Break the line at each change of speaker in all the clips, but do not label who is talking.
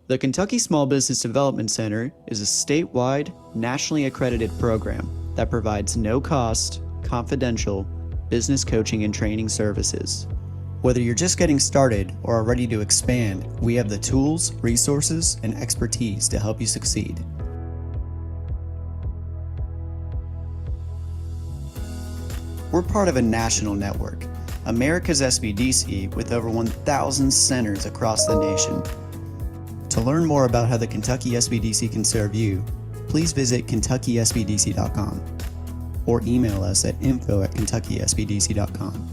The Kentucky Small Business Development Center is a statewide, nationally accredited program that provides no-cost, confidential business coaching and training services. Whether you're just getting started or are ready to expand, we have the tools, resources, and expertise to help you succeed. We're part of a national network, America's SBDC, with over 1,000 centers across the nation. To learn more about how the Kentucky SBDC can serve you, please visit KentuckySBDC.com or email us at info@KentuckySBDC.com.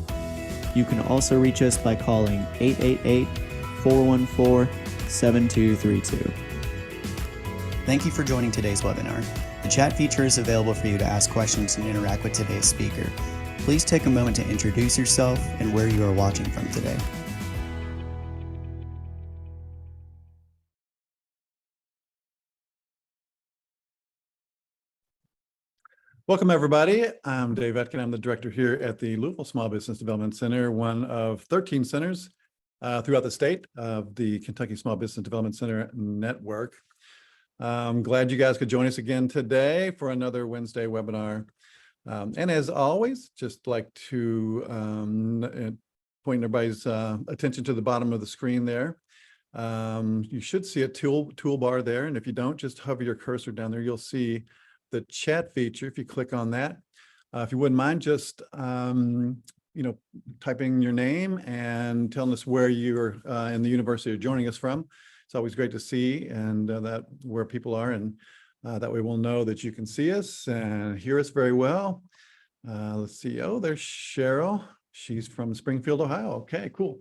You can also reach us by calling 888-414-7232. Thank you for joining today's webinar. The chat feature is available for you to ask questions and interact with today's speaker. Please take a moment to introduce yourself and where you are watching from today.
Welcome, everybody. I'm Dave Etkin. I'm the director here at the Louisville Small Business Development Center, one of 13 centers throughout the state of the Kentucky Small Business Development Center network. I'm glad you guys could join us again today for another Wednesday webinar. And as always, just like to point everybody's attention to the bottom of the screen there. You should see a toolbar there. And if you don't, just hover your cursor down there. You'll see the chat feature. If you click on that, if you wouldn't mind just typing your name and telling us where you're in the university you're joining us from. It's always great to see and that where people are, and that way we'll know that you can see us and hear us very well. Let's see. Oh, there's Cheryl. She's from Springfield, Ohio. Okay, cool.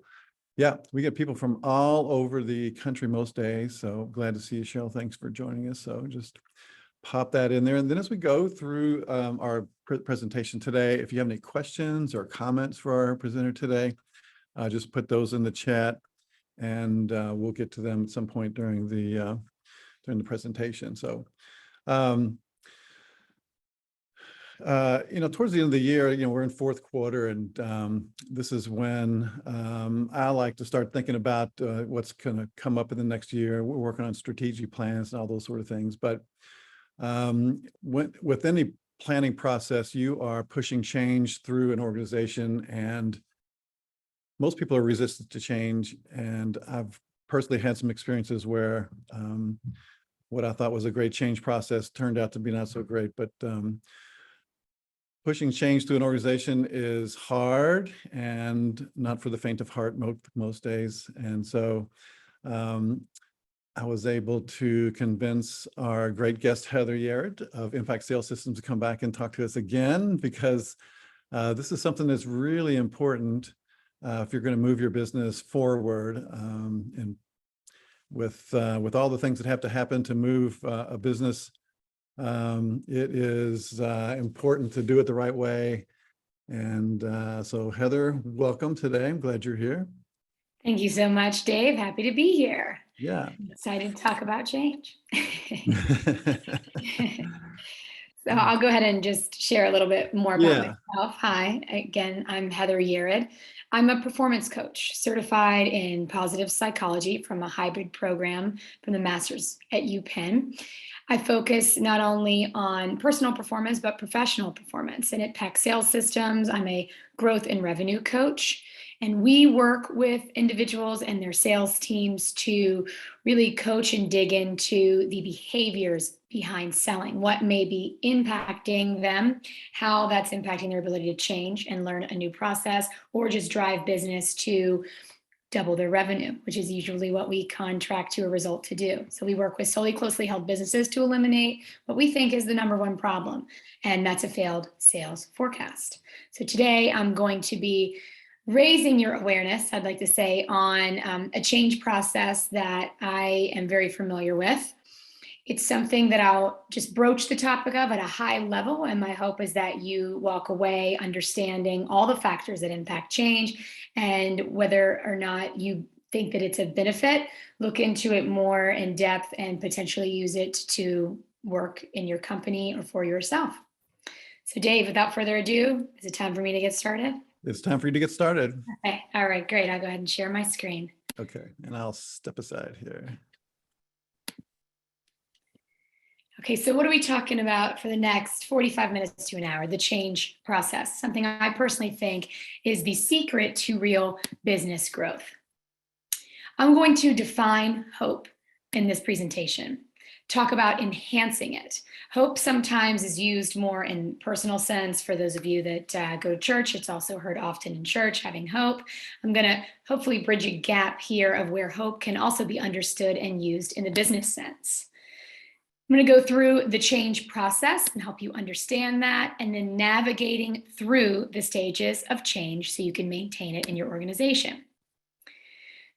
Yeah, we get people from all over the country most days. So glad to see you, Cheryl. Thanks for joining us. So just pop that in there. And then as we go through our presentation today, if you have any questions or comments for our presenter today, just put those in the chat and we'll get to them at some point during the presentation. So, towards the end of the year, we're in fourth quarter, and this is when I like to start thinking about what's going to come up in the next year. We're working on strategic plans and all those sort of things. But with any planning process, you are pushing change through an organization, and most people are resistant to change. And I've personally had some experiences where what I thought was a great change process turned out to be not so great. But pushing change through an organization is hard and not for the faint of heart most days. And so I was able to convince our great guest, Heather Yerrid of Impact Sales Systems, to come back and talk to us again, because this is something that's really important if you're going to move your business forward. And with all the things that have to happen to move a business, it is important to do it the right way. And so Heather, welcome today. I'm glad you're here.
Thank you so much, Dave. Happy to be here.
Yeah.
I'm excited to talk about change. So I'll go ahead and just share a little bit more about myself. Hi, again, I'm Heather Yerrid. I'm a performance coach certified in positive psychology from a hybrid program from the master's at UPenn. I focus not only on personal performance, but professional performance. And at PEC Sales Systems, I'm a growth and revenue coach. And we work with individuals and their sales teams to really coach and dig into the behaviors behind selling, what may be impacting them, how that's impacting their ability to change and learn a new process, or just drive business to double their revenue, which is usually what we contract to a result to do. So we work with solely closely held businesses to eliminate what we think is the #1 problem, and that's a failed sales forecast. So today I'm going to be raising your awareness, I'd like to say, on a change process that I am very familiar with. It's something that I'll just broach the topic of at a high level, and my hope is that you walk away understanding all the factors that impact change, and whether or not you think that it's a benefit, look into it more in depth and potentially use it to work in your company or for yourself. So Dave, without further ado, is it time for me to get started?
It's time for you to get started.
Okay. All right, great. I'll go ahead and share my screen.
Okay, and I'll step aside here.
Okay, so what are we talking about for the next 45 minutes to an hour? The change process, something I personally think is the secret to real business growth. I'm going to define hope in this presentation, talk about enhancing it. Hope sometimes is used more in personal sense for those of you that go to church. It's also heard often in church, having hope. I'm going to hopefully bridge a gap here of where hope can also be understood and used in the business sense. I'm going to go through the change process and help you understand that, and then navigating through the stages of change so you can maintain it in your organization.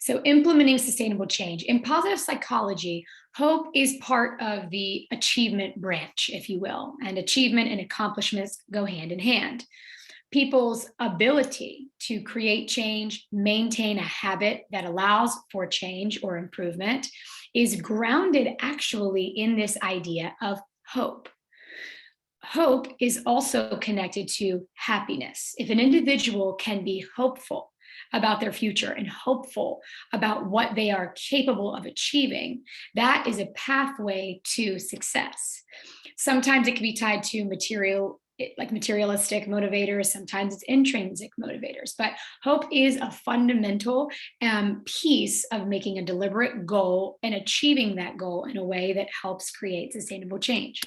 So implementing sustainable change. In positive psychology, hope is part of the achievement branch, if you will, and achievement and accomplishments go hand in hand. People's ability to create change, maintain a habit that allows for change or improvement is grounded actually in this idea of hope. Hope is also connected to happiness. If an individual can be hopeful about their future and hopeful about what they are capable of achieving, that is a pathway to success. Sometimes it can be tied to materialistic motivators, sometimes it's intrinsic motivators, but hope is a fundamental piece of making a deliberate goal and achieving that goal in a way that helps create sustainable change.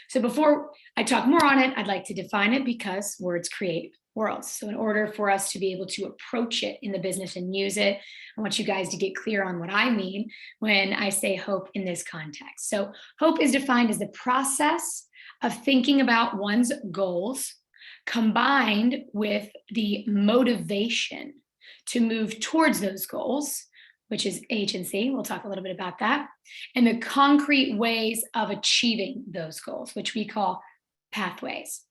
So before I talk more on it, I'd like to define it because words create worlds. So in order for us to be able to approach it in the business and use it, I want you guys to get clear on what I mean when I say hope in this context. So hope is defined as the process of thinking about one's goals combined with the motivation to move towards those goals, which is agency. We'll talk a little bit about that. And the concrete ways of achieving those goals, which we call pathways.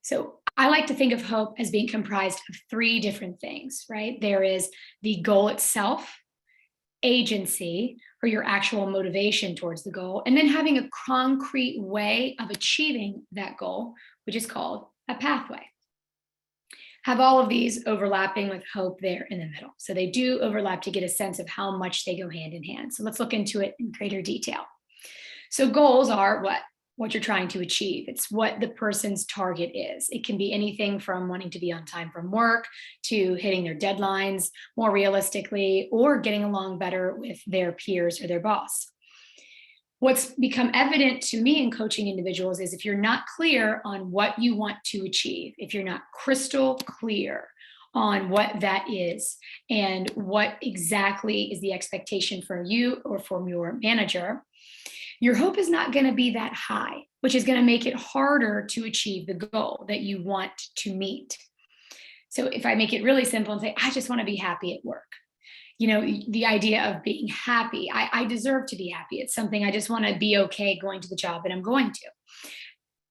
So I like to think of hope as being comprised of three different things, right? There is the goal itself, agency, or your actual motivation towards the goal, and then having a concrete way of achieving that goal, which is called a pathway. Have all of these overlapping with hope there in the middle. So they do overlap to get a sense of how much they go hand in hand. So let's look into it in greater detail. So goals are what you're trying to achieve. It's what the person's target is. It can be anything from wanting to be on time from work to hitting their deadlines more realistically or getting along better with their peers or their boss. What's become evident to me in coaching individuals is if you're not clear on what you want to achieve, if you're not crystal clear on what that is and what exactly is the expectation for you or from your manager, your hope is not going to be that high, which is going to make it harder to achieve the goal that you want to meet. So if I make it really simple and say, I just want to be happy at work. You know, the idea of being happy, I deserve to be happy. It's something I just want to be okay going to the job that I'm going to.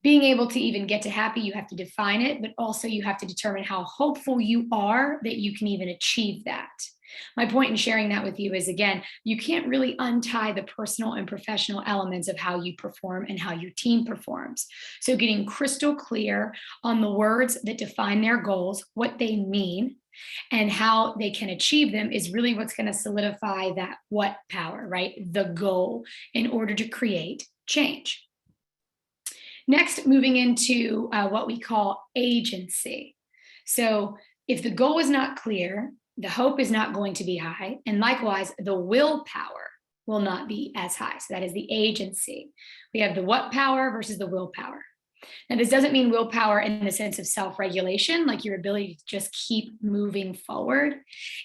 Being able to even get to happy, you have to define it, but also you have to determine how hopeful you are that you can even achieve that. My point in sharing that with you is, again, you can't really untie the personal and professional elements of how you perform and how your team performs. So getting crystal clear on the words that define their goals, what they mean, and how they can achieve them is really what's going to solidify that what power, right? The goal in order to create change. Next, moving into what we call agency. So if the goal is not clear, the hope is not going to be high, and likewise, the willpower will not be as high. So that is the agency. We have the what power versus the willpower. Now, this doesn't mean willpower in the sense of self-regulation, like your ability to just keep moving forward.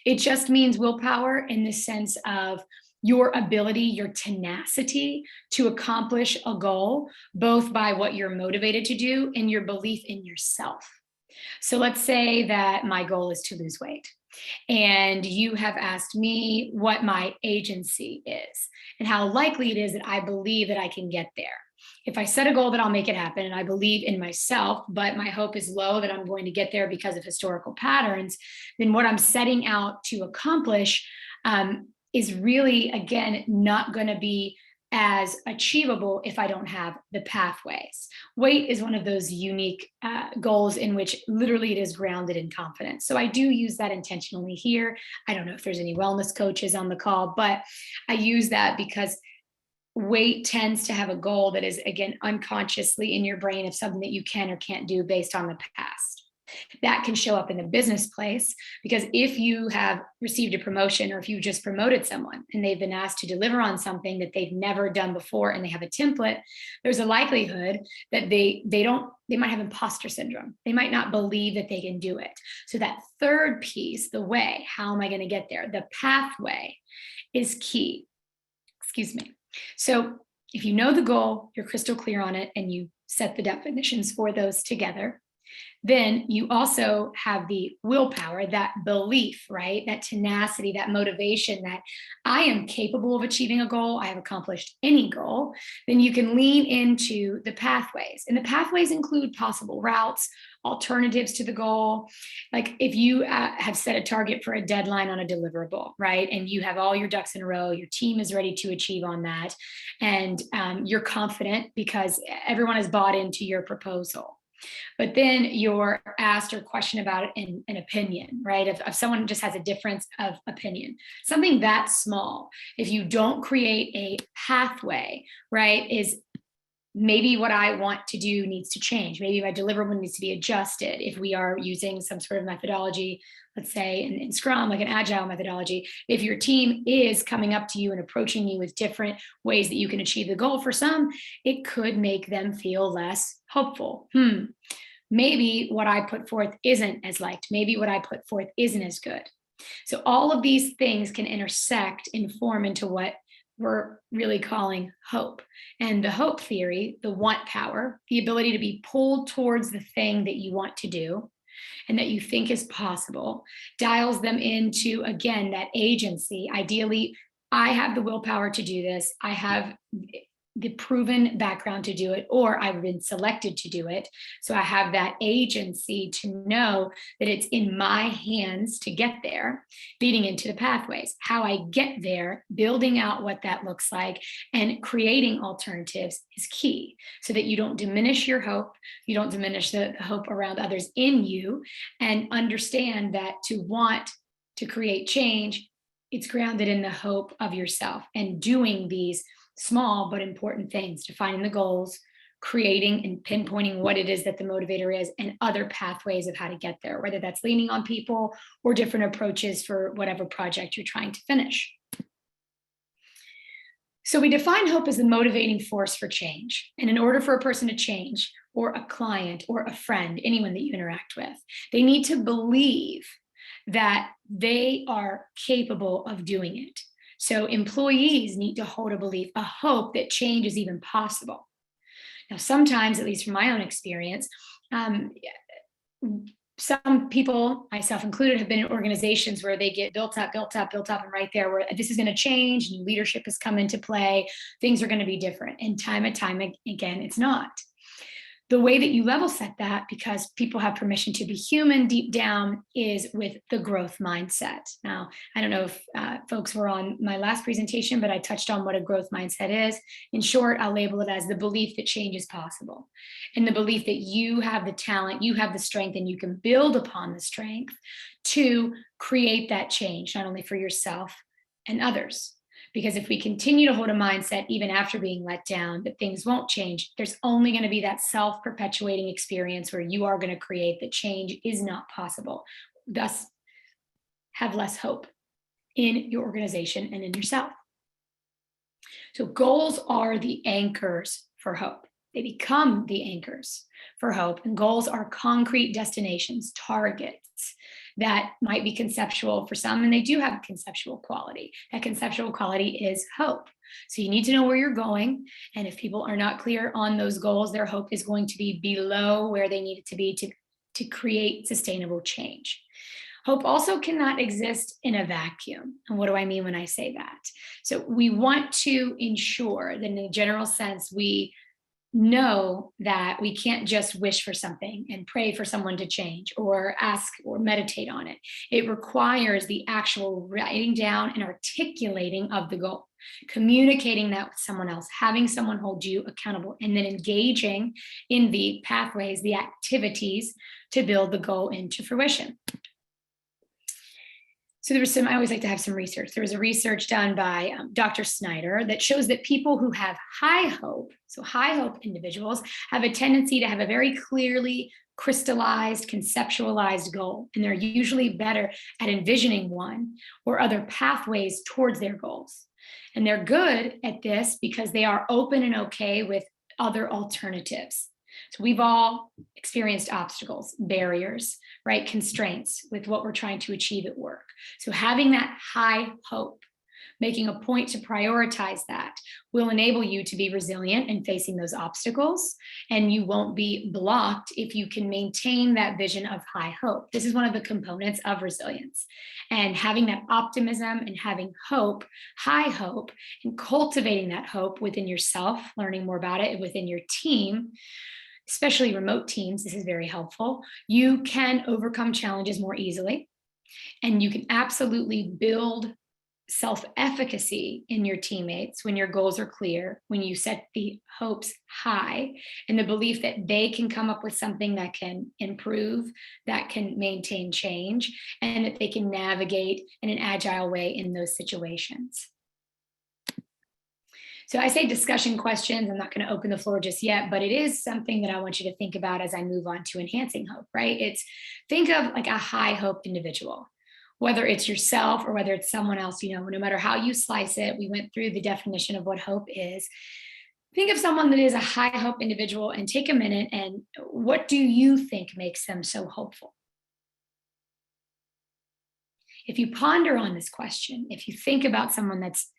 It just means willpower in the sense of your ability, your tenacity to accomplish a goal, both by what you're motivated to do and your belief in yourself. So let's say that my goal is to lose weight. And you have asked me what my agency is and how likely it is that I believe that I can get there. If I set a goal that I'll make it happen and I believe in myself, but my hope is low that I'm going to get there because of historical patterns, then what I'm setting out to accomplish is really, again, not going to be as achievable if I don't have the pathways. Weight is one of those unique goals in which literally it is grounded in confidence. So I do use that intentionally here. I don't know if there's any wellness coaches on the call, but I use that because weight tends to have a goal that is, again, unconsciously in your brain of something that you can or can't do based on the past. That can show up in the business place, because if you have received a promotion, or if you just promoted someone and they've been asked to deliver on something that they've never done before and they have a template, there's a likelihood that they might have imposter syndrome. They might not believe that they can do it. So that third piece, the way, how am I going to get there? The pathway is key. Excuse me. So if you know the goal, you're crystal clear on it, and you set the definitions for those together, then you also have the willpower, that belief, right? That tenacity, that motivation that I am capable of achieving a goal. I have accomplished any goal. Then you can lean into the pathways. And the pathways include possible routes, alternatives to the goal. Like if you have set a target for a deadline on a deliverable, right? And you have all your ducks in a row, your team is ready to achieve on that. And you're confident because everyone has bought into your proposal. But then you're asked or questioned about it in an opinion, right? If someone just has a difference of opinion, something that small, if you don't create a pathway, right, is maybe what I want to do needs to change. Maybe my deliverable needs to be adjusted. If we are using some sort of methodology, let's say in Scrum, like an agile methodology, if your team is coming up to you and approaching you with different ways that you can achieve the goal, for some, it could make them feel less hopeful. Maybe what I put forth isn't as liked. Maybe what I put forth isn't as good. So all of these things can intersect and form into what we're really calling hope. And the hope theory, the want power, the ability to be pulled towards the thing that you want to do and that you think is possible, dials them into, again, that agency. Ideally, I have the willpower to do this. I have the proven background to do it, or I've been selected to do it. So I have that agency to know that it's in my hands to get there, leading into the pathways. How I get there, building out what that looks like, and creating alternatives is key, so that you don't diminish your hope, you don't diminish the hope around others in you, and understand that to want to create change, it's grounded in the hope of yourself and doing these small but important things, defining the goals, creating and pinpointing what it is that the motivator is, and other pathways of how to get there, whether that's leaning on people or different approaches for whatever project you're trying to finish. So we define hope as the motivating force for change. And in order for a person to change, or a client or a friend, anyone that you interact with, they need to believe that they are capable of doing it. So employees need to hold a belief, a hope that change is even possible. Now, sometimes, at least from my own experience, some people, myself included, have been in organizations where they get built up, and right there, where this is going to change, new leadership has come into play, things are going to be different. And time again, it's not. The way that you level set that, because people have permission to be human deep down, is with the growth mindset. Now, I don't know if folks were on my last presentation, but I touched on what a growth mindset is. In short, I'll label it as the belief that change is possible, and the belief that you have the talent, you have the strength, and you can build upon the strength to create that change, not only for yourself and others. Because if we continue to hold a mindset, even after being let down, that things won't change, there's only going to be that self-perpetuating experience where you are going to create that change is not possible. Thus, have less hope in your organization and in yourself. So goals are the anchors for hope. They become the anchors for hope. And goals are concrete destinations, targets that might be conceptual for some, and they do have conceptual quality. That conceptual quality is hope. So you need to know where you're going. And if people are not clear on those goals, their hope is going to be below where they need it to be to create sustainable change. Hope also cannot exist in a vacuum. And what do I mean when I say that? So we want to ensure that in a general sense, we know that we can't just wish for something and pray for someone to change or ask or meditate on it. It requires the actual writing down and articulating of the goal, communicating that with someone else, having someone hold you accountable, and then engaging in the pathways, the activities to build the goal into fruition. So there was I always like to have some research. There was a research done by Dr. Snyder that shows that people who have high hope, so high hope individuals, have a tendency to have a very clearly crystallized, conceptualized goal. And they're usually better at envisioning one or other pathways towards their goals. And they're good at this because they are open and okay with other alternatives. So we've all experienced obstacles, barriers, right? Constraints with what we're trying to achieve at work. So having that high hope, making a point to prioritize that, will enable you to be resilient in facing those obstacles, and you won't be blocked if you can maintain that vision of high hope. This is one of the components of resilience. And having that optimism and having hope, high hope, and cultivating that hope within yourself, learning more about it within your team, especially remote teams, this is very helpful. You can overcome challenges more easily, and you can absolutely build self-efficacy in your teammates when your goals are clear, when you set the hopes high, and the belief that they can come up with something that can improve, that can maintain change, and that they can navigate in an agile way in those situations. So I say discussion questions. I'm not going to open the floor just yet, but it is something that I want you to think about as I move on to enhancing hope, right? It's think of like a high hope individual, whether it's yourself or whether it's someone else, no matter how you slice it. We went through the definition of what hope is. Think of someone that is a high hope individual and take a minute and what do you think makes them so hopeful? If you ponder on this question, if you think about someone that's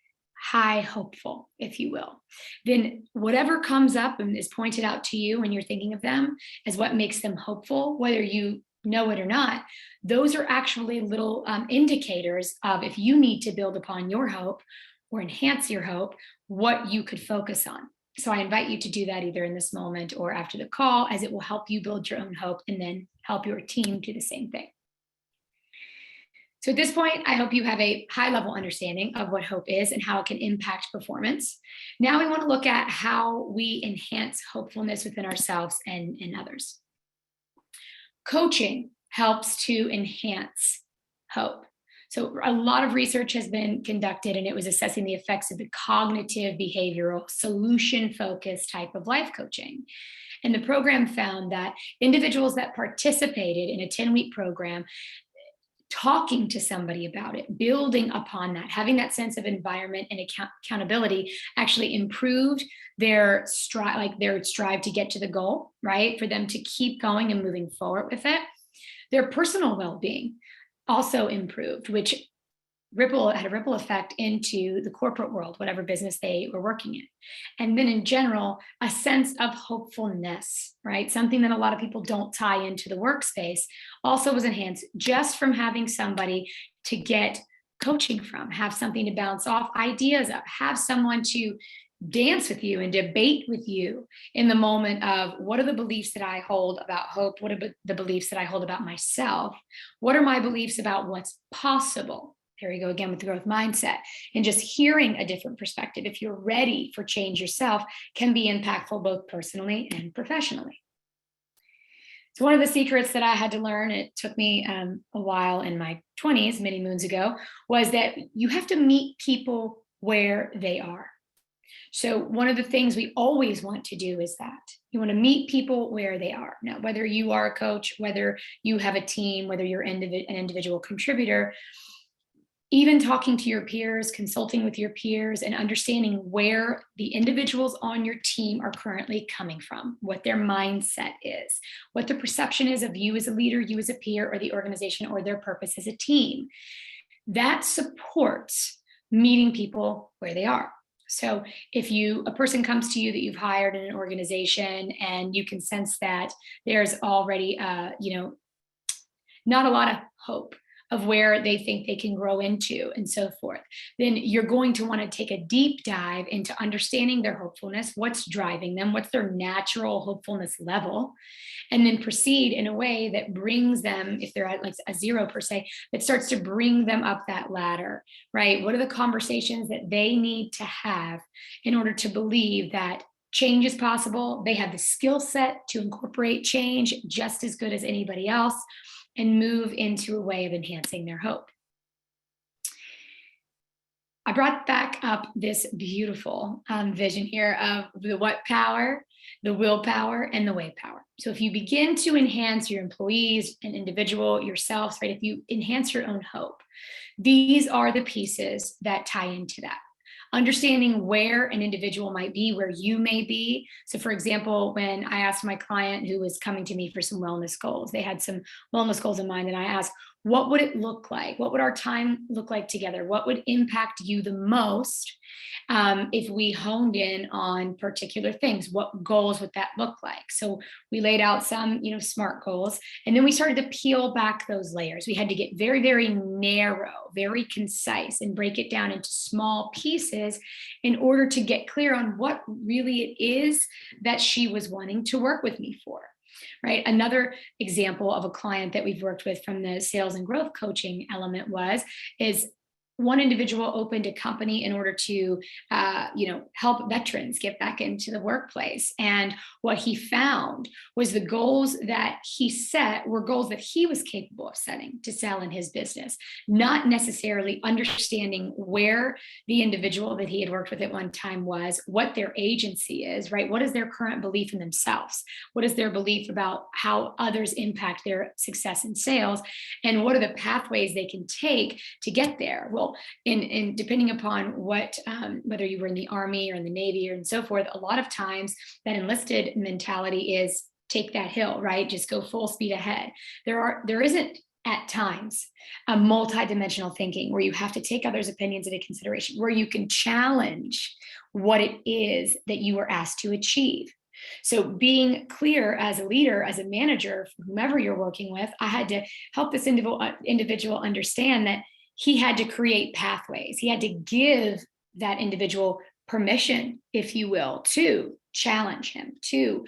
high hopeful, if you will, then whatever comes up and is pointed out to you when you're thinking of them as what makes them hopeful, whether you know it or not, those are actually little indicators of if you need to build upon your hope or enhance your hope, what you could focus on. So I invite you to do that either in this moment or after the call, as it will help you build your own hope and then help your team do the same thing. So at this point, I hope you have a high level understanding of what hope is and how it can impact performance. Now we want to look at how we enhance hopefulness within ourselves and others. Coaching helps to enhance hope. So a lot of research has been conducted, and it was assessing the effects of the cognitive, behavioral, solution-focused type of life coaching. And the program found that individuals that participated in a 10-week program, talking to somebody about it, building upon that, having that sense of environment and accountability actually improved their strive to get to the goal, right? For them to keep going and moving forward with it. Their personal well-being also improved, which had a ripple effect into the corporate world, whatever business they were working in. And then in general, a sense of hopefulness, right? Something that a lot of people don't tie into the workspace also was enhanced just from having somebody to get coaching from, have something to bounce off ideas of, have someone to dance with you and debate with you in the moment of what are the beliefs that I hold about hope? What are the beliefs that I hold about myself? What are my beliefs about what's possible? There you go again with the growth mindset. And just hearing a different perspective, if you're ready for change yourself, can be impactful both personally and professionally. So one of the secrets that I had to learn, it took me a while in my 20s, many moons ago, was that you have to meet people where they are. So one of the things we always want to do is that you want to meet people where they are. Now, whether you are a coach, whether you have a team, whether you're an individual contributor, even talking to your peers, consulting with your peers, and understanding where the individuals on your team are currently coming from, what their mindset is, what the perception is of you as a leader, you as a peer, or the organization, or their purpose as a team. That supports meeting people where they are. So if a person comes to you that you've hired in an organization and you can sense that there's already, not a lot of hope of where they think they can grow into and so forth, then you're going to want to take a deep dive into understanding their hopefulness, what's driving them, what's their natural hopefulness level, and then proceed in a way that brings them, if they're at like a 0 per se, that starts to bring them up that ladder, right? What are the conversations that they need to have in order to believe that change is possible? They have the skill set to incorporate change just as good as anybody else, and move into a way of enhancing their hope. I brought back up this beautiful vision here of the what power, the willpower, and the way power. So if you begin to enhance your employees, an individual, yourselves, right? If you enhance your own hope, these are the pieces that tie into that. Understanding where an individual might be, where you may be. So for example, when I asked my client who was coming to me for some wellness goals, they had some wellness goals in mind, and I asked, what would it look like? What would our time look like together? What would impact you the most if we honed in on particular things? What goals would that look like? So we laid out some, SMART goals, and then we started to peel back those layers. We had to get very, very narrow, very concise, and break it down into small pieces in order to get clear on what really it is that she was wanting to work with me for. Right. Another example of a client that we've worked with from the sales and growth coaching element is one individual opened a company in order to, help veterans get back into the workplace. And what he found was the goals that he set were goals that he was capable of setting to sell in his business, not necessarily understanding where the individual that he had worked with at one time was, what their agency is, right? What is their current belief in themselves? What is their belief about how others impact their success in sales? And what are the pathways they can take to get there? Well, in depending upon what, whether you were in the Army or in the Navy or and so forth, a lot of times that enlisted mentality is take that hill, right? Just go full speed ahead. There isn't at times a multidimensional thinking where you have to take others' opinions into consideration, where you can challenge what it is that you were asked to achieve. So being clear as a leader, as a manager, whomever you're working with, I had to help this individual understand that he had to create pathways. He had to give that individual permission, if you will, to challenge him, to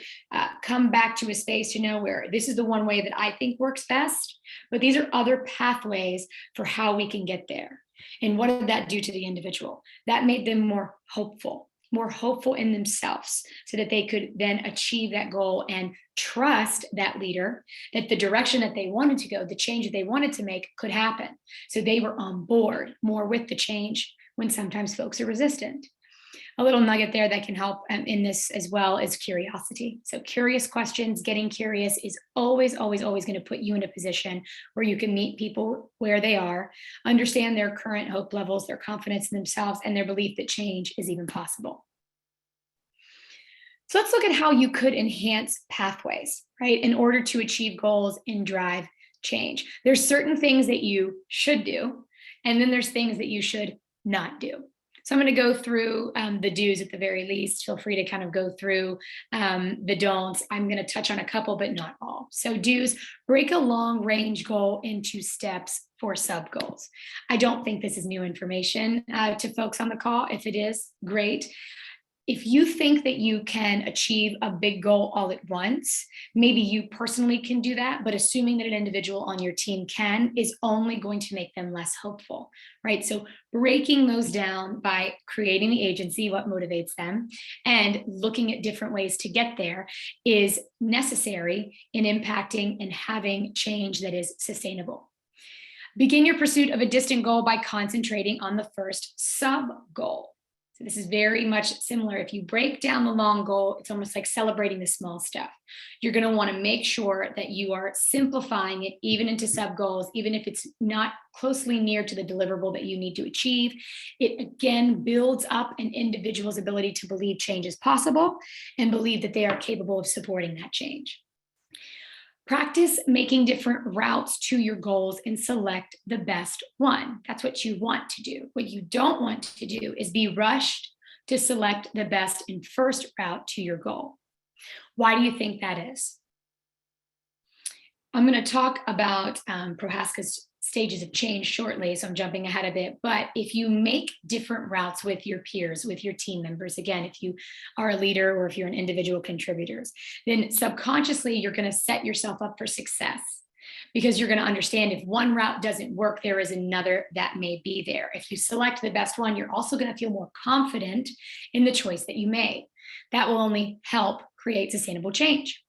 come back to a space to know where this is the one way that I think works best, but these are other pathways for how we can get there. And what did that do to the individual? That made them more hopeful in themselves so that they could then achieve that goal and trust that leader, that the direction that they wanted to go, the change that they wanted to make could happen. So they were on board more with the change when sometimes folks are resistant. A little nugget there that can help in this as well is curiosity. So curious questions, getting curious is always, always, always going to put you in a position where you can meet people where they are, understand their current hope levels, their confidence in themselves, and their belief that change is even possible. So let's look at how you could enhance pathways, right, in order to achieve goals and drive change. There's certain things that you should do, and then there's things that you should not do. So I'm going to go through the do's at the very least. Feel free to kind of go through the don'ts. I'm going to touch on a couple, but not all. So do's, break a long range goal into steps for sub goals. I don't think this is new information to folks on the call. If it is, great. If you think that you can achieve a big goal all at once, maybe you personally can do that, but assuming that an individual on your team can is only going to make them less hopeful, right? So breaking those down by creating the agency, what motivates them, and looking at different ways to get there is necessary in impacting and having change that is sustainable. Begin your pursuit of a distant goal by concentrating on the first sub goal. This is very much similar. If you break down the long goal, it's almost like celebrating the small stuff. You're going to want to make sure that you are simplifying it even into sub goals, even if it's not closely near to the deliverable that you need to achieve. It again builds up an individual's ability to believe change is possible and believe that they are capable of supporting that change. Practice making different routes to your goals and select the best one. That's what you want to do. What you don't want to do is be rushed to select the best and first route to your goal. Why do you think that is? I'm going to talk about Prohaska's stages of change shortly, so I'm jumping ahead a bit. But if you make different routes with your peers, with your team members, again, if you are a leader or if you're an individual contributors, then subconsciously you're going to set yourself up for success because you're going to understand if one route doesn't work, there is another that may be there. If you select the best one, you're also going to feel more confident in the choice that you made. That will only help create sustainable change.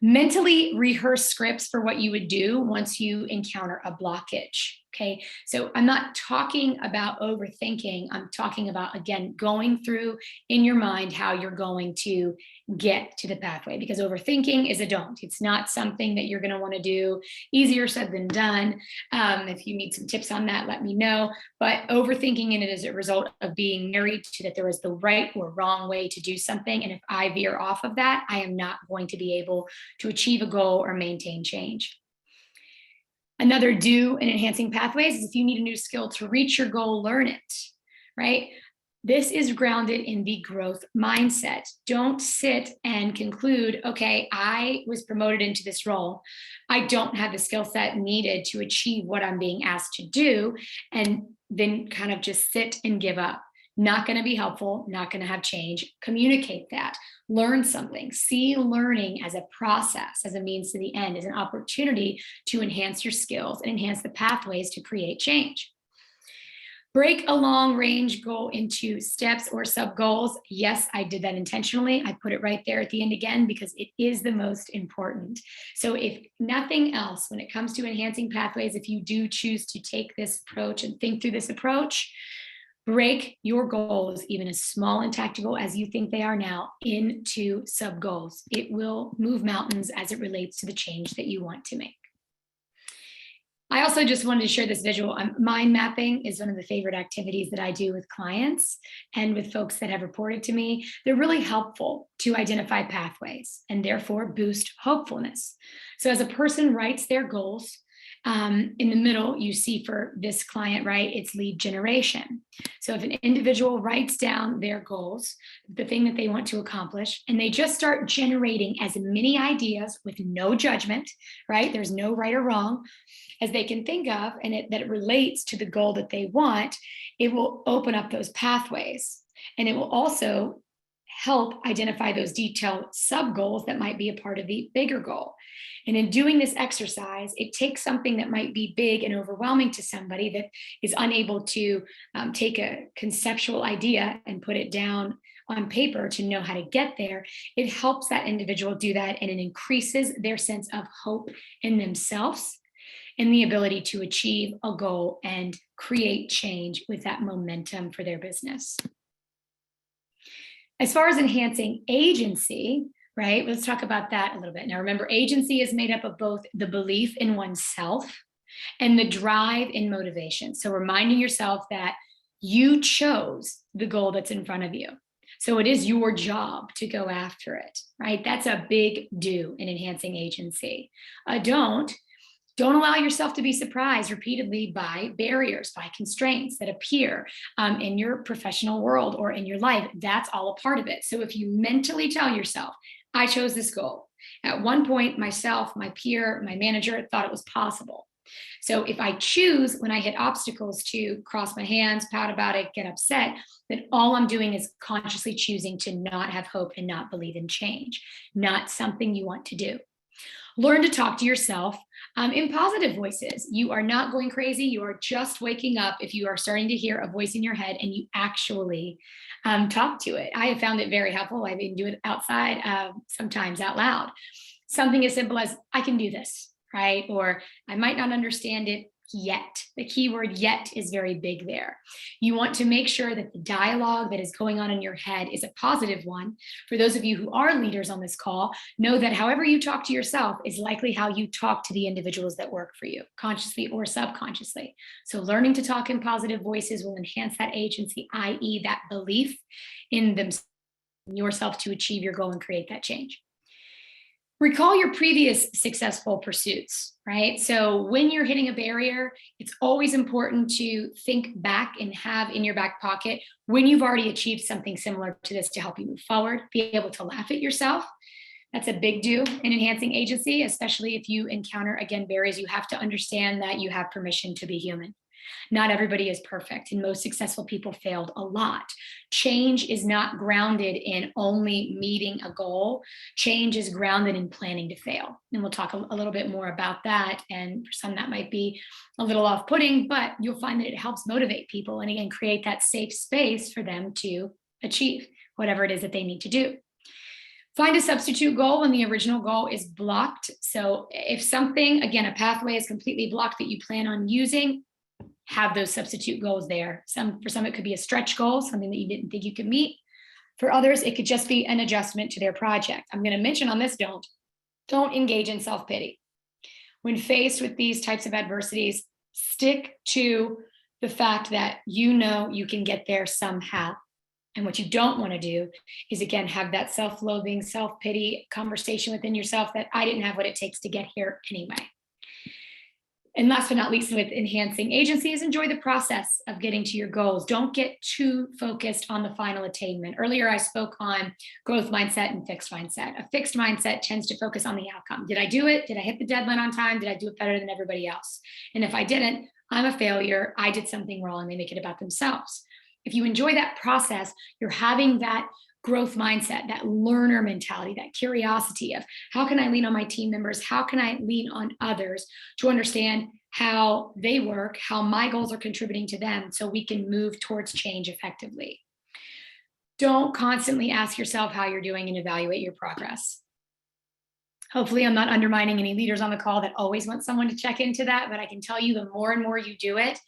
Mentally rehearse scripts for what you would do once you encounter a blockage. Okay, so I'm not talking about overthinking. I'm talking about, again, going through in your mind how you're going to get to the pathway, because overthinking is a don't. It's not something that you're going to want to do. Easier said than done. If you need some tips on that, let me know. But overthinking in it is a result of being married to that there is the right or wrong way to do something. And if I veer off of that, I am not going to be able to achieve a goal or maintain change. Another do in enhancing pathways is if you need a new skill to reach your goal, learn it, right? This is grounded in the growth mindset. Don't sit and conclude, okay, I was promoted into this role. I don't have the skill set needed to achieve what I'm being asked to do, and then kind of just sit and give up. Not going to be helpful, not going to have change. Communicate that. Learn something. See learning as a process, as a means to the end, as an opportunity to enhance your skills and enhance the pathways to create change. Break a long range goal into steps or sub goals. Yes, I did that intentionally. I put it right there at the end again because it is the most important. So if nothing else, when it comes to enhancing pathways, if you do choose to take this approach and think through this approach, break your goals, even as small and tactical as you think they are now, into sub goals. It will move mountains as it relates to the change that you want to make. I also just wanted to share this visual. Mind mapping is one of the favorite activities that I do with clients and with folks that have reported to me. They're really helpful to identify pathways and therefore boost hopefulness. So as a person writes their goals, in the middle, you see for this client, right, it's lead generation. So if an individual writes down their goals, the thing that they want to accomplish, and they just start generating as many ideas with no judgment, right? There's no right or wrong, as they can think of, and that it relates to the goal that they want, it will open up those pathways. And it will also help identify those detailed sub goals that might be a part of the bigger goal. And in doing this exercise, it takes something that might be big and overwhelming to somebody that is unable to take a conceptual idea and put it down on paper to know how to get there. It helps that individual do that, and it increases their sense of hope in themselves and the ability to achieve a goal and create change with that momentum for their business. As far as enhancing agency, right? Let's talk about that a little bit. Now, remember, agency is made up of both the belief in oneself and the drive in motivation. So reminding yourself that you chose the goal that's in front of you. So it is your job to go after it, right? That's a big do in enhancing agency. Don't allow yourself to be surprised repeatedly by barriers, by constraints that appear in your professional world or in your life. That's all a part of it. So if you mentally tell yourself, I chose this goal. At one point, myself, my peer, my manager thought it was possible. So if I choose when I hit obstacles to cross my hands, pout about it, get upset, then all I'm doing is consciously choosing to not have hope and not believe in change, not something you want to do. Learn to talk to yourself in positive voices. You are not going crazy. You are just waking up if you are starting to hear a voice in your head and you actually talk to it. I have found it very helpful. I even do it outside, sometimes out loud. Something as simple as, I can do this, right? Or I might not understand it yet. The key word yet is very big there. You want to make sure that the dialogue that is going on in your head is a positive one. For those of you who are leaders on this call, know that however you talk to yourself is likely how you talk to the individuals that work for you, consciously or subconsciously. So learning to talk in positive voices will enhance that agency, i.e. that belief in yourself to achieve your goal and create that change. Recall your previous successful pursuits, right? So when you're hitting a barrier, it's always important to think back and have in your back pocket when you've already achieved something similar to this to help you move forward, be able to laugh at yourself. That's a big do in enhancing agency, especially if you encounter, again, barriers. You have to understand that you have permission to be human. Not everybody is perfect, and most successful people failed a lot. Change is not grounded in only meeting a goal. Change is grounded in planning to fail. And we'll talk a little bit more about that. And for some, that might be a little off-putting, but you'll find that it helps motivate people and, again, create that safe space for them to achieve whatever it is that they need to do. Find a substitute goal when the original goal is blocked. So if something, again, a pathway is completely blocked that you plan on using, have those substitute goals there. For some, it could be a stretch goal, something that you didn't think you could meet. For others, it could just be an adjustment to their project. I'm going to mention on this, don't engage in self-pity. When faced with these types of adversities, stick to the fact that you know you can get there somehow. And what you don't want to do is, again, have that self-loathing, self-pity conversation within yourself that I didn't have what it takes to get here anyway. And last but not least, with enhancing agency, is enjoy the process of getting to your goals. Don't get too focused on the final attainment. Earlier, I spoke on growth mindset and fixed mindset. A fixed mindset tends to focus on the outcome. Did I do it? Did I hit the deadline on time? Did I do it better than everybody else? And if I didn't, I'm a failure. I did something wrong. They make it about themselves. If you enjoy that process, you're having that growth mindset, that learner mentality, that curiosity of how can I lean on my team members? How can I lean on others to understand how they work, how my goals are contributing to them, so we can move towards change effectively. Don't constantly ask yourself how you're doing and evaluate your progress. Hopefully, I'm not undermining any leaders on the call that always want someone to check into that, but I can tell you the more and more you do it,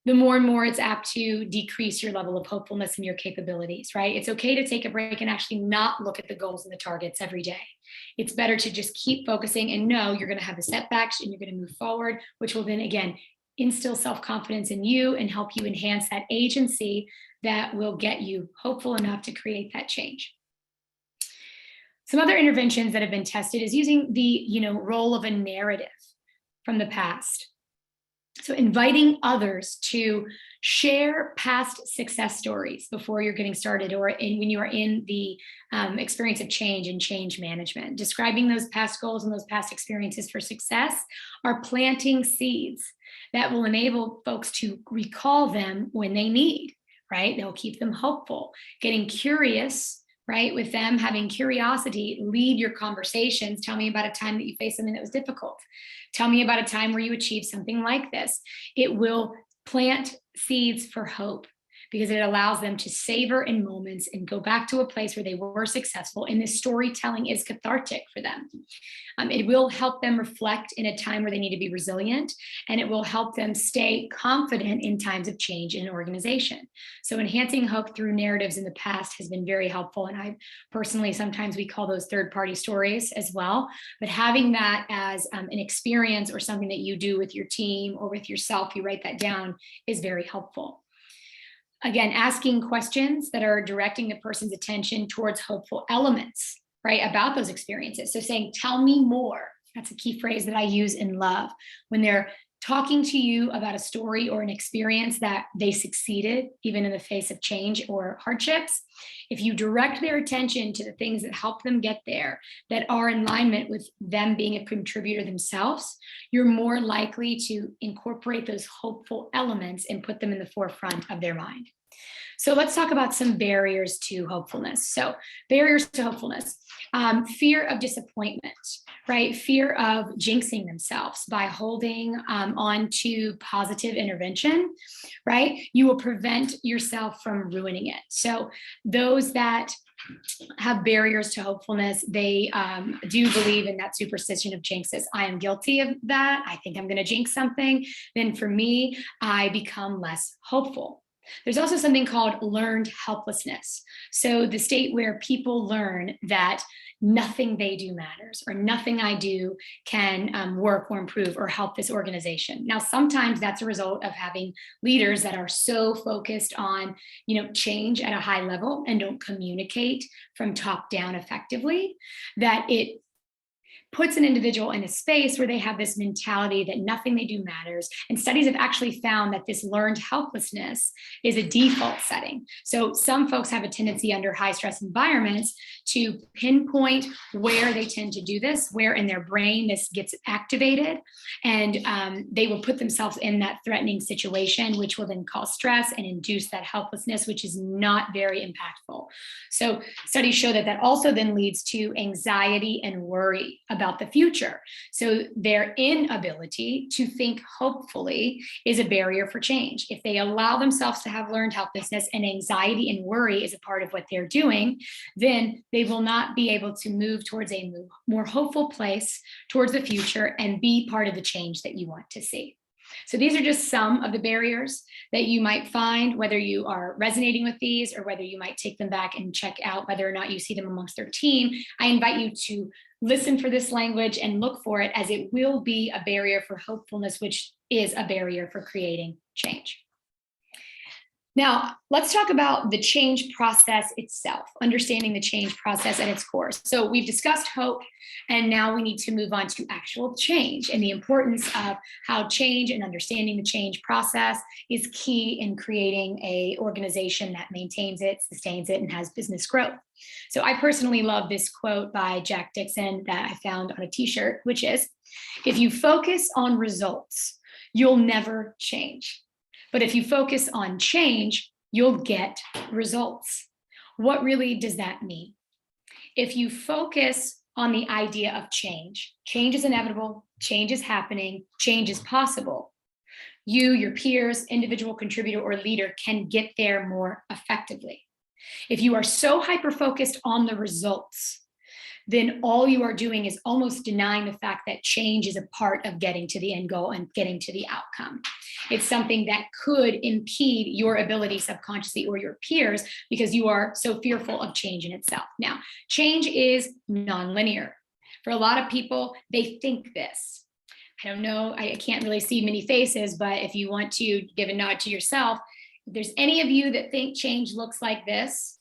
the more and more it's apt to decrease your level of hopefulness and your capabilities, right? It's okay to take a break and actually not look at the goals and the targets every day. It's better to just keep focusing and know you're going to have the setbacks and you're going to move forward, which will then, again, instill self-confidence in you and help you enhance that agency that will get you hopeful enough to create that change. Some other interventions that have been tested is using the role of a narrative from the past. So inviting others to share past success stories before you're getting started, or when you are in the experience of change and change management. Describing those past goals and those past experiences for success are planting seeds that will enable folks to recall them when they need, right? They'll keep them hopeful. Getting curious, right, with them, having curiosity lead your conversations. Tell me about a time that you faced something that was difficult. Tell me about a time where you achieved something like this. It will plant seeds for hope because it allows them to savor in moments and go back to a place where they were successful. And this storytelling is cathartic for them. It will help them reflect in a time where they need to be resilient, and it will help them stay confident in times of change in an organization. So enhancing hope through narratives in the past has been very helpful. And I personally, sometimes we call those third-party stories as well. But having that as an experience or something that you do with your team or with yourself, you write that down, is very helpful. Again, asking questions that are directing the person's attention towards hopeful elements, right, about those experiences. So saying, tell me more. That's a key phrase that I use in love. When they're talking to you about a story or an experience that they succeeded, even in the face of change or hardships, if you direct their attention to the things that help them get there, that are in alignment with them being a contributor themselves, you're more likely to incorporate those hopeful elements and put them in the forefront of their mind. So let's talk about some barriers to hopefulness. So barriers to hopefulness, fear of disappointment, right? Fear of jinxing themselves by holding on to positive intervention, right? You will prevent yourself from ruining it. So those that have barriers to hopefulness, they do believe in that superstition of jinxes. I am guilty of that. I think I'm going to jinx something. Then for me, I become less hopeful. There's also something called learned helplessness. So the state where people learn that nothing they do matters, or nothing I do can work or improve or help this organization. Now, sometimes that's a result of having leaders that are so focused on, change at a high level and don't communicate from top down effectively, that it puts an individual in a space where they have this mentality that nothing they do matters. And studies have actually found that this learned helplessness is a default setting. So some folks have a tendency under high stress environments to pinpoint where they tend to do this, where in their brain this gets activated, and they will put themselves in that threatening situation, which will then cause stress and induce that helplessness, which is not very impactful. So studies show that that also then leads to anxiety and worry about the future. So their inability to think hopefully is a barrier for change. If they allow themselves to have learned helplessness and anxiety and worry is a part of what they're doing, then they will not be able to move towards a more hopeful place towards the future and be part of the change that you want to see. So these are just some of the barriers that you might find, whether you are resonating with these or whether you might take them back and check out whether or not you see them amongst their team. I invite you to listen for this language and look for it, as it will be a barrier for hopefulness, which is a barrier for creating change. Now, let's talk about the change process itself, understanding the change process at its core. So we've discussed hope, and now we need to move on to actual change and the importance of how change and understanding the change process is key in creating an organization that maintains it, sustains it, and has business growth. So I personally love this quote by Jack Dixon that I found on a t-shirt, which is, "If you focus on results, you'll never change. But if you focus on change, you'll get results." What really does that mean? If you focus on the idea of change, change is inevitable, change is happening, change is possible. You, your peers, individual contributor, or leader can get there more effectively. If you are so hyper-focused on the results, then all you are doing is almost denying the fact that change is a part of getting to the end goal and getting to the outcome. It's something that could impede your ability subconsciously or your peers because you are so fearful of change in itself. Now, change is nonlinear. For a lot of people, they think this. I don't know, I can't really see many faces, but if you want to give a nod to yourself, if there's any of you that think change looks like this,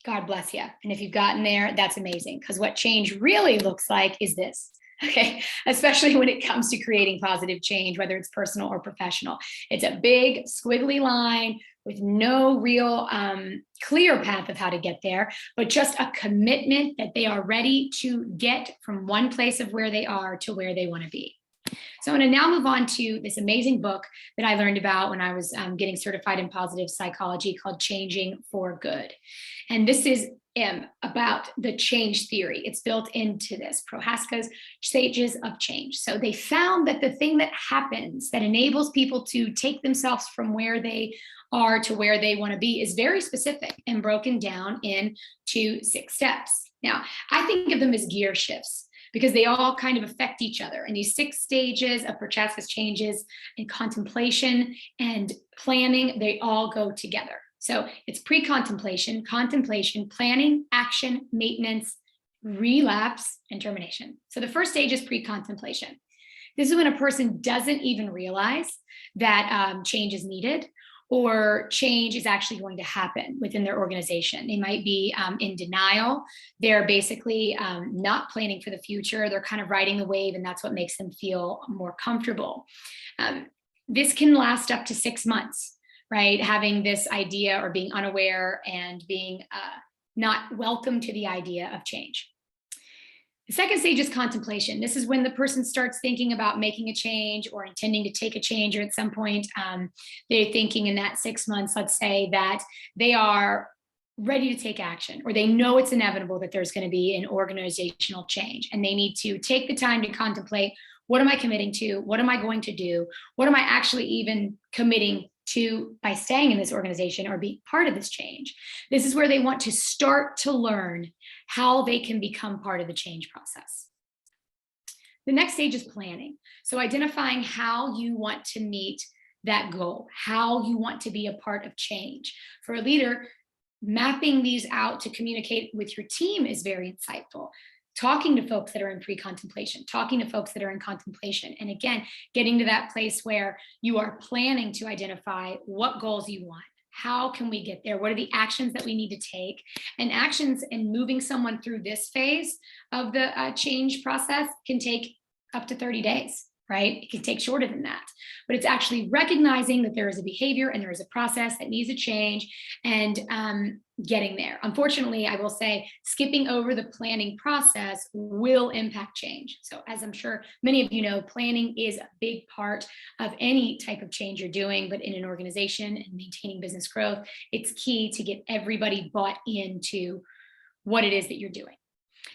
God bless you. And if you've gotten there, that's amazing, because what change really looks like is this. Okay, especially when it comes to creating positive change, whether it's personal or professional. It's a big squiggly line with no real clear path of how to get there, but just a commitment that they are ready to get from one place of where they are to where they want to be. So I'm going to now move on to this amazing book that I learned about when I was getting certified in positive psychology, called Changing for Good. And this is about the change theory. It's built into this, Prohaska's stages of change. So they found that the thing that happens that enables people to take themselves from where they are to where they want to be is very specific and broken down into 6 steps. Now, I think of them as gear shifts, because they all kind of affect each other. And these 6 stages of Prochaska's changes in contemplation and planning, they all go together. So it's pre-contemplation, contemplation, planning, action, maintenance, relapse, and termination. So the first stage is pre-contemplation. This is when a person doesn't even realize that change is needed, or change is actually going to happen within their organization. They might be in denial. They're basically not planning for the future. They're kind of riding the wave, and that's what makes them feel more comfortable. This can last up to 6 months, right? Having this idea or being unaware and being not welcome to the idea of change. The second stage is contemplation. This is when the person starts thinking about making a change or intending to take a change, or at some point they're thinking in that 6 months, let's say, that they are ready to take action, or they know it's inevitable that there's going to be an organizational change, and they need to take the time to contemplate, what am I committing to? What am I going to do? What am I actually even committing to by staying in this organization or being part of this change? This is where they want to start to learn how they can become part of the change process. The next stage is planning. So identifying how you want to meet that goal, how you want to be a part of change. For a leader, mapping these out to communicate with your team is very insightful. Talking to folks that are in pre-contemplation, talking to folks that are in contemplation. And again, getting to that place where you are planning to identify what goals you want. How can we get there? What are the actions that we need to take? And actions in moving someone through this phase of the change process can take up to 30 days, right? It can take shorter than that. But it's actually recognizing that there is a behavior and there is a process that needs a change, and getting there. Unfortunately, I will say, skipping over the planning process will impact change. So as I'm sure many of you know, planning is a big part of any type of change you're doing, but in an organization and maintaining business growth, it's key to get everybody bought into what it is that you're doing.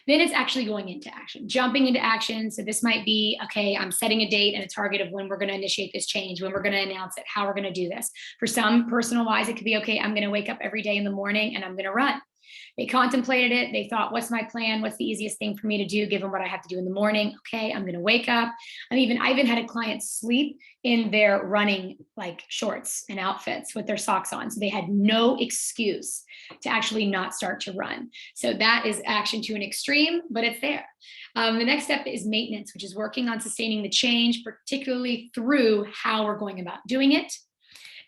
Then it's actually going into action, jumping into action. So this might be, okay, I'm setting a date and a target of when we're going to initiate this change, when we're going to announce it, how we're going to do this. For some, personal wise, it could be, okay, I'm going to wake up every day in the morning and I'm going to run. They contemplated it. They thought, what's my plan? What's the easiest thing for me to do given what I have to do in the morning? Okay, I'm going to wake up. I even had a client sleep in their running like shorts and outfits with their socks on. So they had no excuse to actually not start to run. So that is action to an extreme, but it's there. The next step is maintenance, which is working on sustaining the change, particularly through how we're going about doing it.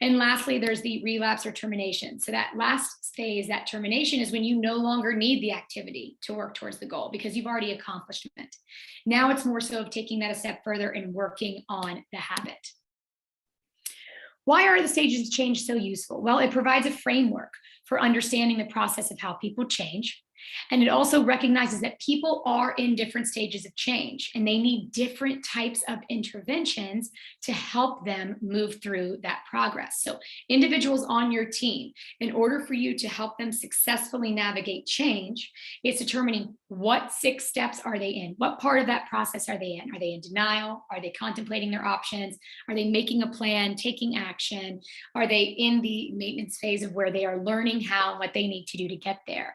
And lastly, there's the relapse or termination. So that last phase, that termination, is when you no longer need the activity to work towards the goal because you've already accomplished it. Now it's more so of taking that a step further and working on the habit. Why are the stages of change so useful? Well, it provides a framework for understanding the process of how people change. And it also recognizes that people are in different stages of change and they need different types of interventions to help them move through that progress. So individuals on your team, in order for you to help them successfully navigate change, it's determining what 6 steps are they in? What part of that process are they in? Are they in denial? Are they contemplating their options? Are they making a plan, taking action? Are they in the maintenance phase of where they are learning how, what they need to do to get there?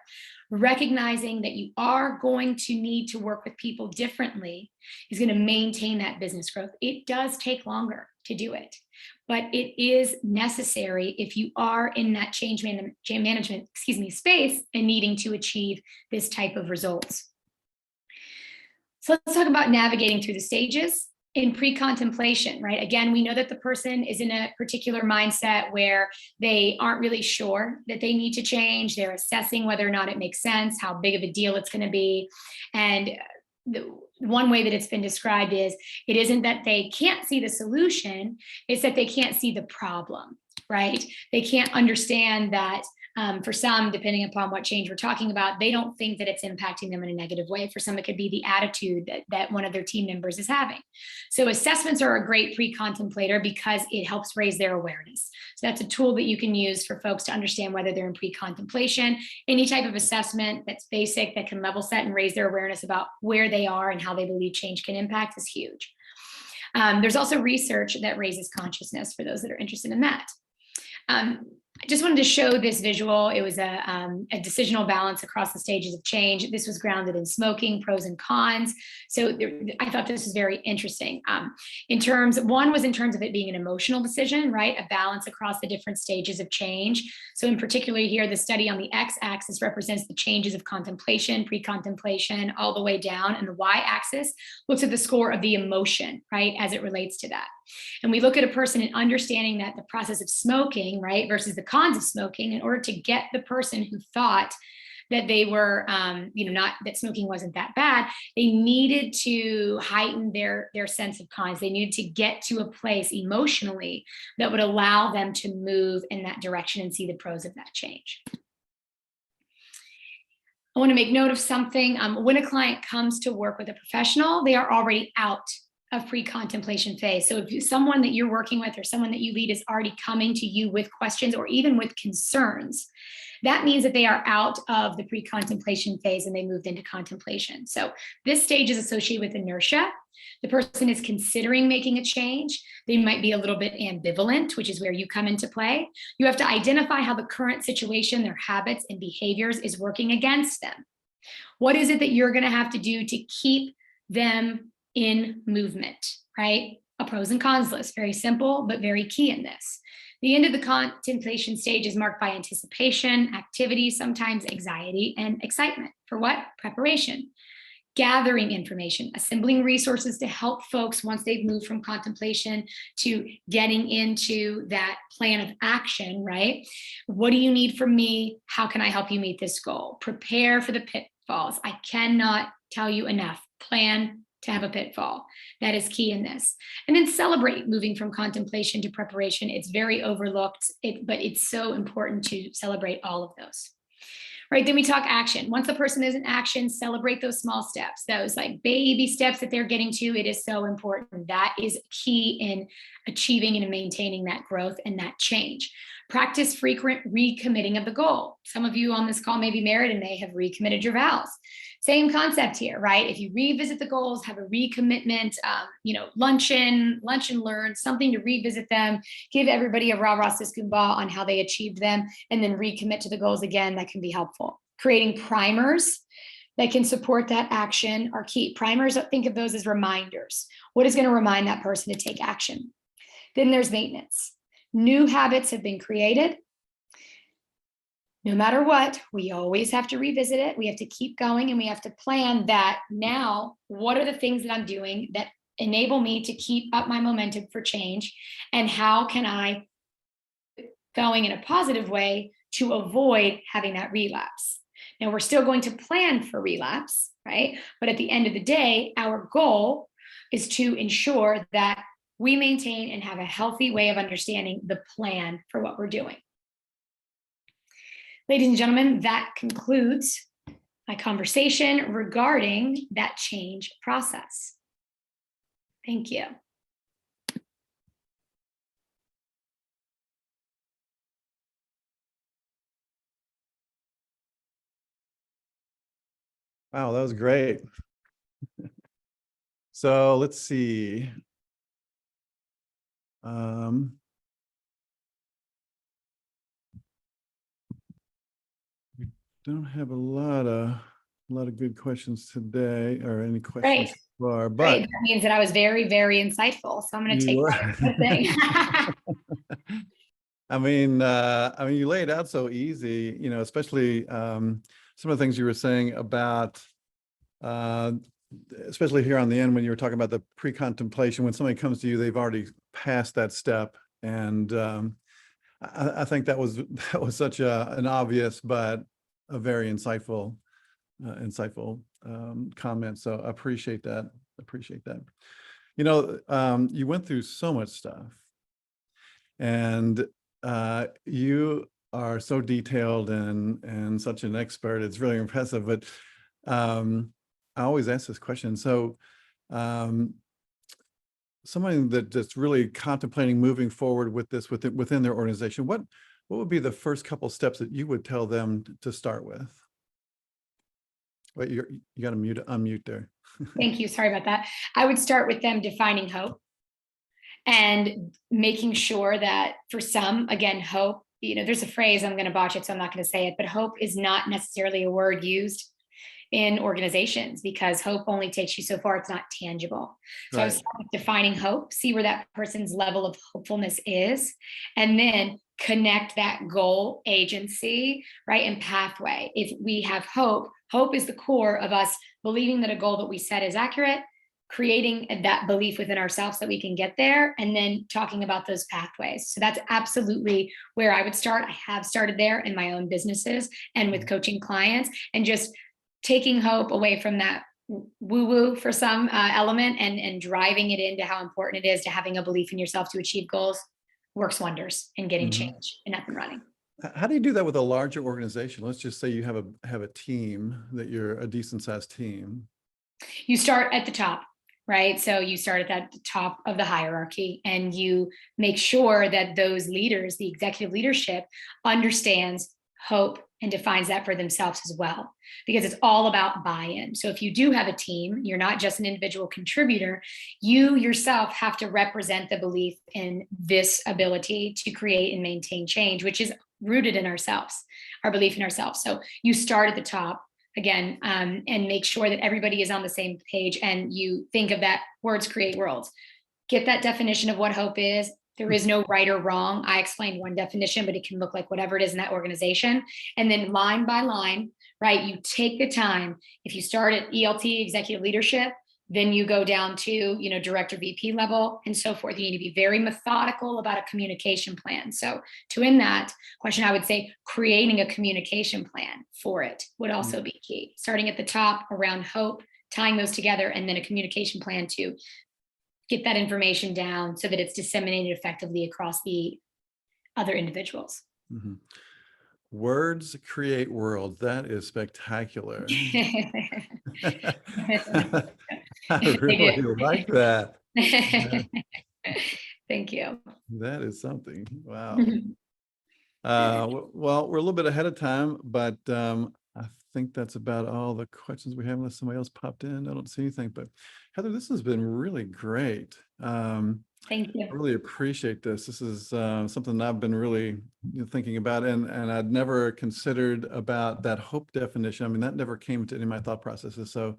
Recognizing that you are going to need to work with people differently is going to maintain that business growth. It does take longer to do it, but it is necessary if you are in that change management space and needing to achieve this type of results. So let's talk about navigating through the stages. In pre-contemplation, right? Again, we know that the person is in a particular mindset where they aren't really sure that they need to change. They're assessing whether or not it makes sense, how big of a deal it's going to be. And the one way that it's been described is it isn't that they can't see the solution, it's that they can't see the problem, right? They can't understand that for some, depending upon what change we're talking about, they don't think that it's impacting them in a negative way. For some, it could be the attitude that one of their team members is having. So assessments are a great pre-contemplator because it helps raise their awareness. So that's a tool that you can use for folks to understand whether they're in pre-contemplation. Any type of assessment that's basic, that can level set and raise their awareness about where they are and how they believe change can impact is huge. There's also research that raises consciousness for those that are interested in that. I just wanted to show this visual. It was a decisional balance across the stages of change. This was grounded in smoking, pros and cons. So I thought this was very interesting. One was in terms of it being an emotional decision, right? A balance across the different stages of change. So in particular here, the study on the x-axis represents the changes of contemplation, pre-contemplation, all the way down. And the y-axis looks at the score of the emotion, right, as it relates to that. And we look at a person and understanding that the process of smoking, right, versus the cons of smoking, in order to get the person who thought that they were, not that smoking wasn't that bad, they needed to heighten their sense of cons. They needed to get to a place emotionally that would allow them to move in that direction and see the pros of that change. I want to make note of something. When a client comes to work with a professional, they are already out of pre-contemplation phase. So if someone that you're working with or someone that you lead is already coming to you with questions or even with concerns, that means that they are out of the pre-contemplation phase and they moved into contemplation. So this stage is associated with inertia. The person is considering making a change. They might be a little bit ambivalent, which is where you come into play. You have to identify how the current situation, their habits and behaviors is working against them. What is it that you're going to have to do to keep them in movement, right? A pros and cons list, very simple, but very key in this. The end of the contemplation stage is marked by anticipation, activity, sometimes anxiety, and excitement. For what? Preparation. Gathering information, assembling resources to help folks once they've moved from contemplation to getting into that plan of action, right? What do you need from me? How can I help you meet this goal? Prepare for the pitfalls. I cannot tell you enough. Plan to have a pitfall. That is key in this. And then celebrate moving from contemplation to preparation. It's very overlooked, but it's so important to celebrate all of those. Right, then we talk action. Once the person is in action, celebrate those small steps, those like baby steps that they're getting to. It is so important. That is key in achieving and maintaining that growth and that change. Practice frequent recommitting of the goal. Some of you on this call may be married and may have recommitted your vows. Same concept here, right? If you revisit the goals, have a recommitment, lunch and learn, something to revisit them, give everybody a rah-rah siskumba on how they achieved them, and then recommit to the goals again, that can be helpful. Creating primers that can support that action are key. Primers, think of those as reminders. What is going to remind that person to take action? Then there's maintenance. New habits have been created. No matter what, we always have to revisit it. We have to keep going, and we have to plan that now, what are the things that I'm doing that enable me to keep up my momentum for change? And how can I going in a positive way to avoid having that relapse? Now, we're still going to plan for relapse, right? But at the end of the day, our goal is to ensure that we maintain and have a healthy way of understanding the plan for what we're doing. Ladies and gentlemen, that concludes my conversation regarding that change process. Thank you.
Wow, that was great. So let's see. We don't have a lot of good questions today, or any questions so far, but
Great. That means that I was very, very insightful. So I'm going to take that thing.
I mean, you lay it out so easy, especially some of the things you were saying about, especially here on the end when you were talking about the pre-contemplation. When somebody comes to you, they've already passed that step, and I think that was such an obvious but a very insightful comment. So I appreciate that. You went through so much stuff, and you are so detailed and such an expert. It's really impressive. But I always ask this question. So somebody that's really contemplating moving forward with this within their organization, what would be the first couple steps that you would tell them to start with? Wait, you got to unmute there.
Thank you. Sorry about that. I would start with them defining hope and making sure that for some, again, hope, there's a phrase, I'm going to botch it, so I'm not going to say it, but hope is not necessarily a word used in organizations, because hope only takes you so far. It's not tangible. So I was defining hope, see where that person's level of hopefulness is, and then connect that goal, agency, right, and pathway. If we have hope is the core of us believing that a goal that we set is accurate, creating that belief within ourselves that we can get there, and then talking about those pathways. So that's absolutely where I would start. I have started there in my own businesses and with coaching clients, and just taking hope away from that woo-woo for some element and driving it into how important it is to having a belief in yourself to achieve goals works wonders in getting change and up and running.
How do you do that with a larger organization? Let's just say you have a team, that you're a decent sized team.
You start at the top, right? So you start at the top of the hierarchy, and you make sure that those leaders, the executive leadership, understands hope and defines that for themselves as well, because it's all about buy-in. So if you do have a team, you're not just an individual contributor, you yourself have to represent the belief in this ability to create and maintain change, which is rooted in ourselves, our belief in ourselves. So you start at the top again, and make sure that everybody is on the same page, and you think of that words create worlds. Get that definition of what hope is. There is no right or wrong. I explained one definition, but it can look like whatever it is in that organization. And then line by line, right, you take the time. If you start at ELT, executive leadership, then you go down to, director, VP level, and so forth. You need to be very methodical about a communication plan. So to end that question, I would say creating a communication plan for it would also be key. Starting at the top around hope, tying those together, and then a communication plan to get that information down so that it's disseminated effectively across the other individuals.
Mm-hmm. Words create worlds. That is spectacular. I really like that.
Thank you.
That is something. Wow. Well, we're a little bit ahead of time, but I think that's about all the questions we have, unless somebody else popped in. I don't see anything, but Heather, this has been really great.
Thank you.
I really appreciate this. This is something I've been really thinking about, and I'd never considered about that hope definition. I mean, that never came to any of my thought processes. So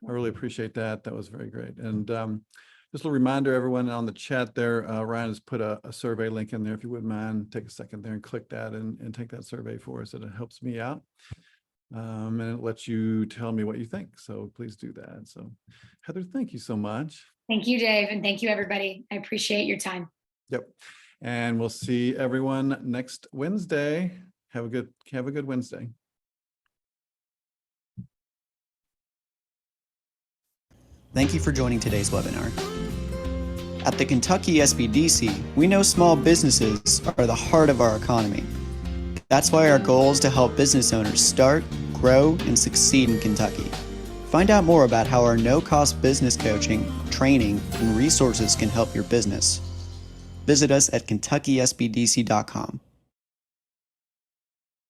I really appreciate that. That was very great. And just a reminder, everyone on the chat there, Ryan has put a survey link in there. If you wouldn't mind, take a second there and click that and take that survey for us. It helps me out. And it lets you tell me what you think. So please do that. So Heather, thank you so much.
Thank you, Dave. And thank you, everybody. I appreciate your time.
Yep. And we'll see everyone next Wednesday. Have a good Wednesday.
Thank you for joining today's webinar. At the Kentucky SBDC, we know small businesses are the heart of our economy. That's why our goal is to help business owners start, grow, and succeed in Kentucky. Find out more about how our no-cost business coaching, training, and resources can help your business. Visit us at KentuckySBDC.com.